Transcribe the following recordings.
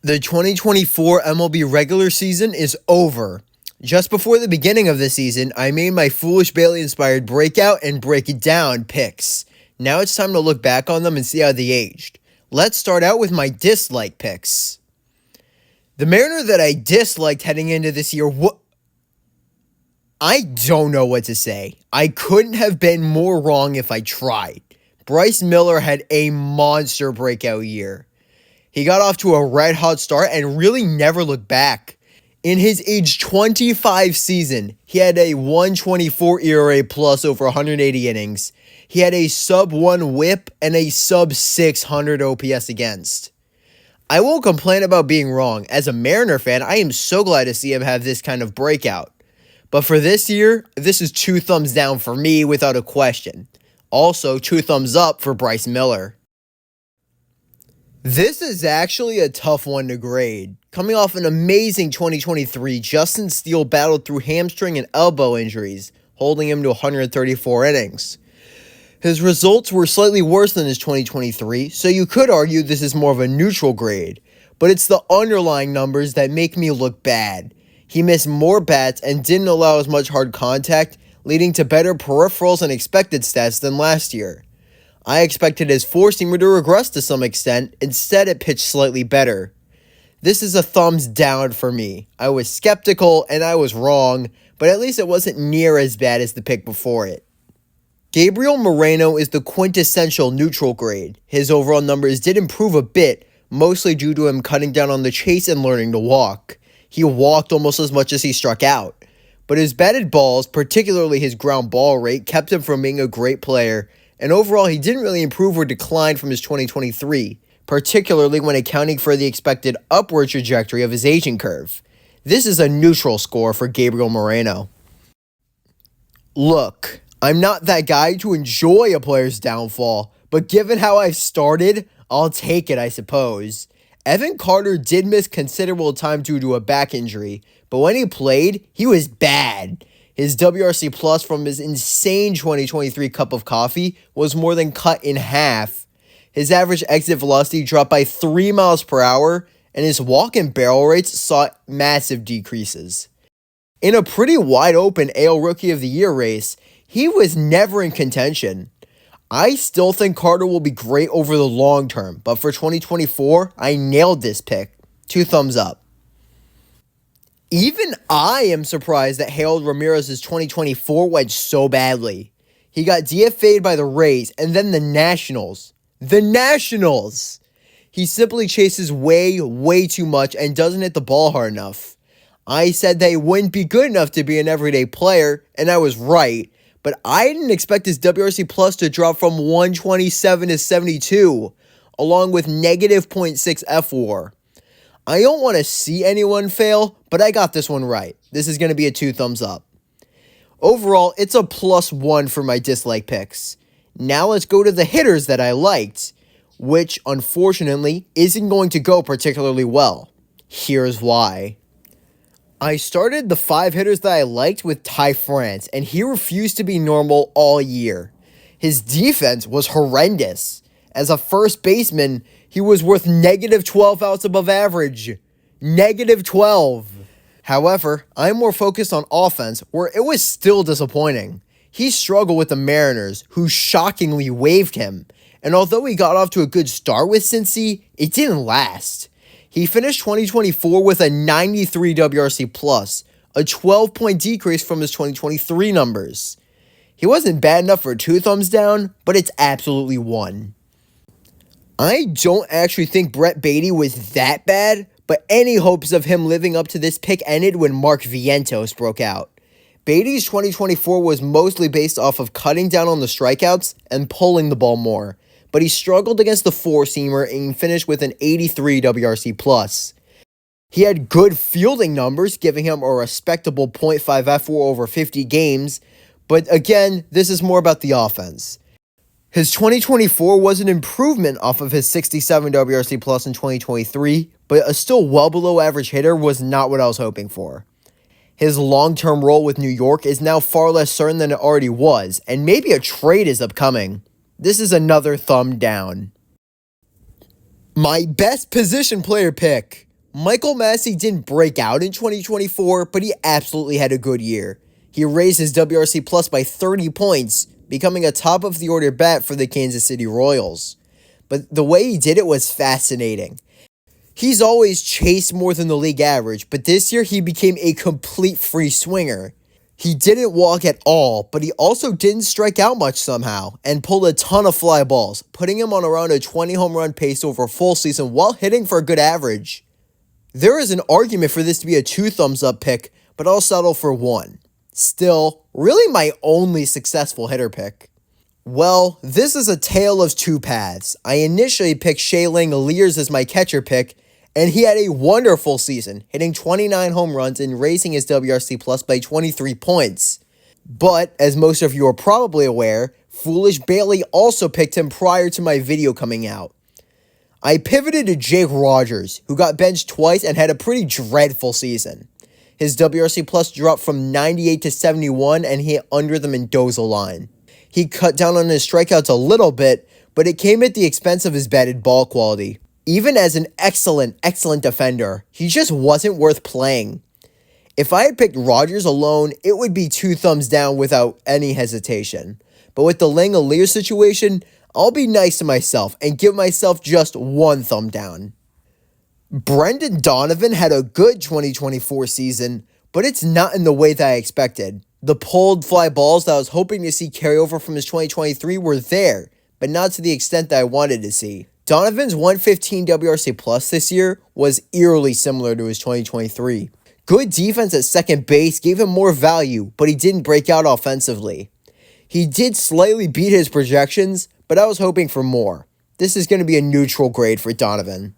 The 2024 MLB regular season is over. Just before the beginning of the season, I made my foolish Bailey-inspired breakout and break it down picks. Now it's time to look back on them and see how they aged. Let's start out with my dislike picks. The Mariner that I disliked heading into this year, I don't know what to say. I couldn't have been more wrong if I tried. Bryce Miller had a monster breakout year. He got off to a red-hot start and really never looked back. In his age 25 season, he had a 1.24 ERA plus over 180 innings. He had a sub-1 whip and a sub-600 OPS against. I won't complain about being wrong. As a Mariner fan, I am so glad to see him have this kind of breakout. But for this year, this is 2 thumbs down for me without a question. Also, 2 thumbs up for Bryce Miller. This is actually a tough one to grade. Coming off an amazing 2023, Justin Steele battled through hamstring and elbow injuries, holding him to 134 innings. His results were slightly worse than his 2023, so you could argue this is more of a neutral grade, but it's the underlying numbers that make me look bad. He missed more bats and didn't allow as much hard contact, leading to better peripherals and expected stats than last year. I expected his four-seamer to regress to some extent. Instead, it pitched slightly better. This is a thumbs down for me. I was skeptical and I was wrong, but at least it wasn't near as bad as the pick before it. Gabriel Moreno is the quintessential neutral grade. His overall numbers did improve a bit, mostly due to him cutting down on the chase and learning to walk. He walked almost as much as he struck out. But his batted balls, particularly his ground ball rate, kept him from being a great player, and overall he didn't really improve or decline from his 2023, particularly when accounting for the expected upward trajectory of his aging curve. This is a neutral score for Gabriel Moreno. Look, I'm not that guy to enjoy a player's downfall, but given how I've started, I'll take it, I suppose. Evan Carter did miss considerable time due to a back injury, but when he played, he was bad. His WRC plus from his insane 2023 cup of coffee was more than cut in half. His average exit velocity dropped by 3 miles per hour, and his walk and barrel rates saw massive decreases. In a pretty wide open AL Rookie of the Year race, he was never in contention. I still think Carter will be great over the long term, but for 2024, I nailed this pick. 2 thumbs up. Even I am surprised that Harold Ramirez's 2024 went so badly. He got DFA'd by the Rays and then the Nationals. The Nationals! He simply chases way too much and doesn't hit the ball hard enough. I said that he wouldn't be good enough to be an everyday player, and I was right, but I didn't expect his WRC plus to drop from 127 to 72, along with negative 0.6 FWAR. I don't want to see anyone fail, but I got this one right. This is going to be a 2 thumbs up. Overall, it's a +1 for my dislike picks. Now let's go to the hitters that I liked, which unfortunately isn't going to go particularly well. Here's why. I started the 5 hitters that I liked with Ty France, and he refused to be normal all year. His defense was horrendous. As a first baseman, he was worth -12 outs above average. -12. However, I'm more focused on offense, where it was still disappointing. He struggled with the Mariners, who shockingly waived him. And although he got off to a good start with Cincy, it didn't last. He finished 2024 with a 93 WRC plus, a 12-point decrease from his 2023 numbers. He wasn't bad enough for 2 thumbs down, but it's absolutely 1. I don't actually think Brett Baty was that bad, but any hopes of him living up to this pick ended when Mark Vientos broke out. Baty's 2024 was mostly based off of cutting down on the strikeouts and pulling the ball more, but he struggled against the four-seamer and finished with an 83 WRC plus. He had good fielding numbers, giving him a respectable .5 FWAR over 50 games, but again, this is more about the offense. His 2024 was an improvement off of his 67 WRC plus in 2023, but a still well below average hitter was not what I was hoping for. His long-term role with New York is now far less certain than it already was, and maybe a trade is upcoming. This is another thumb down. My best position player pick. Michael Massey didn't break out in 2024, but he absolutely had a good year. He raised his WRC plus by 30 points, becoming a top of the order bat for the Kansas City Royals. But the way he did it was fascinating. He's always chased more than the league average, but this year he became a complete free swinger. He didn't walk at all, but he also didn't strike out much somehow, and pulled a ton of fly balls, putting him on around a 20 home run pace over a full season while hitting for a good average. There is an argument for this to be a 2 thumbs up pick, but I'll settle for 1. Still, really my only successful hitter pick. Well, this is a tale of 2 paths. I initially picked Shea Langoliers as my catcher pick, and he had a wonderful season, hitting 29 home runs and raising his WRC plus by 23 points. But, as most of you are probably aware, Foolish Bailey also picked him prior to my video coming out. I pivoted to Jake Rogers, who got benched twice and had a pretty dreadful season. His WRC plus dropped from 98 to 71 and he hit under the Mendoza line. He cut down on his strikeouts a little bit, but it came at the expense of his batted ball quality. Even as an excellent defender, he just wasn't worth playing. If I had picked Rogers alone, it would be 2 thumbs down without any hesitation. But with the Langoliers situation, I'll be nice to myself and give myself just 1 thumb down. Brendan Donovan had a good 2024 season, but it's not in the way that I expected. The pulled fly balls that I was hoping to see carry over from his 2023 were there, but not to the extent that I wanted to see. Donovan's 115 WRC plus this year was eerily similar to his 2023. Good defense at second base gave him more value, but he didn't break out offensively. He did slightly beat his projections, but I was hoping for more. This is going to be a neutral grade for Donovan.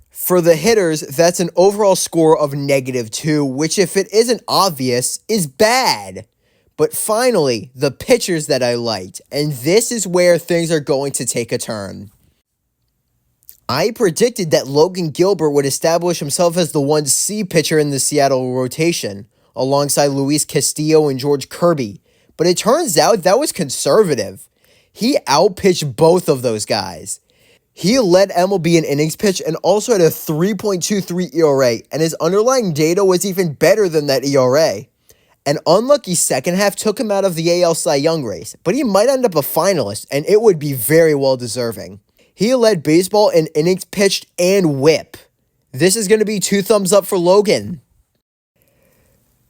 For the hitters, that's an overall score of -2, which if it isn't obvious, is bad. But finally, the pitchers that I liked, and this is where things are going to take a turn. I predicted that Logan Gilbert would establish himself as the 1C pitcher in the Seattle rotation, alongside Luis Castillo and George Kirby, but it turns out that was conservative. He outpitched both of those guys. He led MLB in innings pitched and also had a 3.23 ERA, and his underlying data was even better than that ERA. An unlucky second half took him out of the AL Cy Young race, but he might end up a finalist, and it would be very well deserving. He led baseball in innings pitched and whip. This is going to be 2 thumbs up for Logan.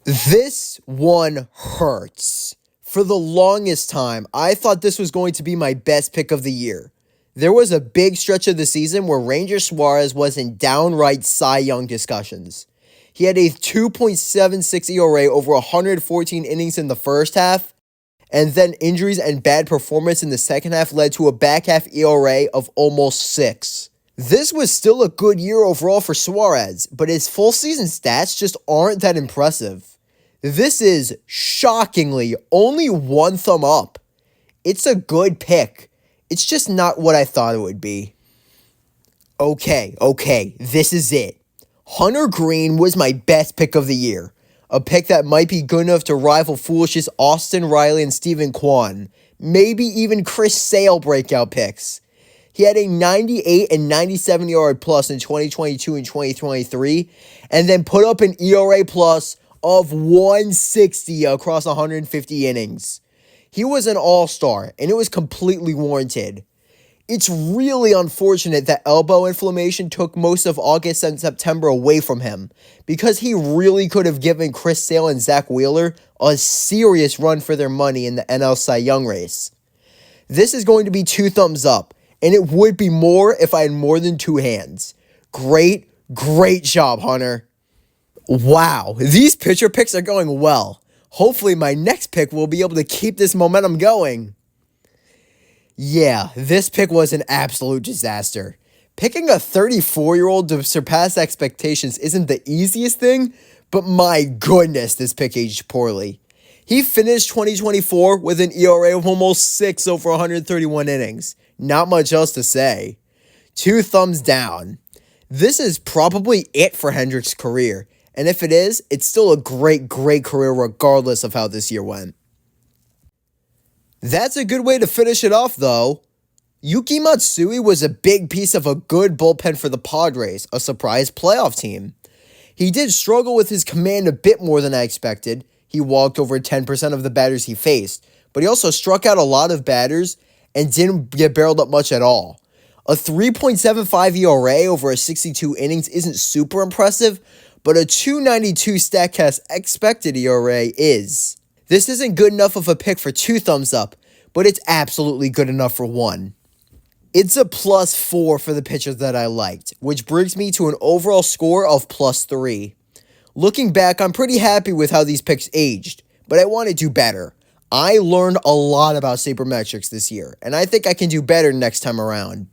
This one hurts. For the longest time, I thought this was going to be my best pick of the year. There was a big stretch of the season where Ranger Suarez was in downright Cy Young discussions. He had a 2.76 ERA over 114 innings in the first half, and then injuries and bad performance in the second half led to a back half ERA of almost 6. This was still a good year overall for Suarez, but his full season stats just aren't that impressive. This is, shockingly, only 1 thumb up. It's a good pick. It's just not what I thought it would be. Okay, this is it. Hunter Green was my best pick of the year. A pick that might be good enough to rival Foolish's Austin Riley and Steven Kwan. Maybe even Chris Sale breakout picks. He had a 98 and 97 ERA plus in 2022 and 2023, and then put up an ERA plus of 160 across 150 innings. He was an all-star, and it was completely warranted. It's really unfortunate that elbow inflammation took most of August and September away from him, because he really could have given Chris Sale and Zach Wheeler a serious run for their money in the NL Cy Young race. This is going to be 2 thumbs up, and it would be more if I had more than 2 hands. Great job, Hunter. Wow, these pitcher picks are going well. Hopefully my next pick will be able to keep this momentum going. Yeah, this pick was an absolute disaster. Picking a 34-year-old to surpass expectations isn't the easiest thing, but my goodness, this pick aged poorly. He finished 2024 with an ERA of almost 6 over 131 innings. Not much else to say. 2 thumbs down. This is probably it for Hendricks' career, and if it is, it's still a great career regardless of how this year went. That's a good way to finish it off, though. Yuki Matsui was a big piece of a good bullpen for the Padres, a surprise playoff team. He did struggle with his command a bit more than I expected. He walked over 10% of the batters he faced, but he also struck out a lot of batters and didn't get barreled up much at all. A 3.75 ERA over a 62 innings isn't super impressive, but a 2.92 StatCast expected ERA is. This isn't good enough of a pick for 2 thumbs up, but it's absolutely good enough for 1. It's a +4 for the pitchers that I liked, which brings me to an overall score of +3. Looking back, I'm pretty happy with how these picks aged, but I want to do better. I learned a lot about sabermetrics this year, and I think I can do better next time around.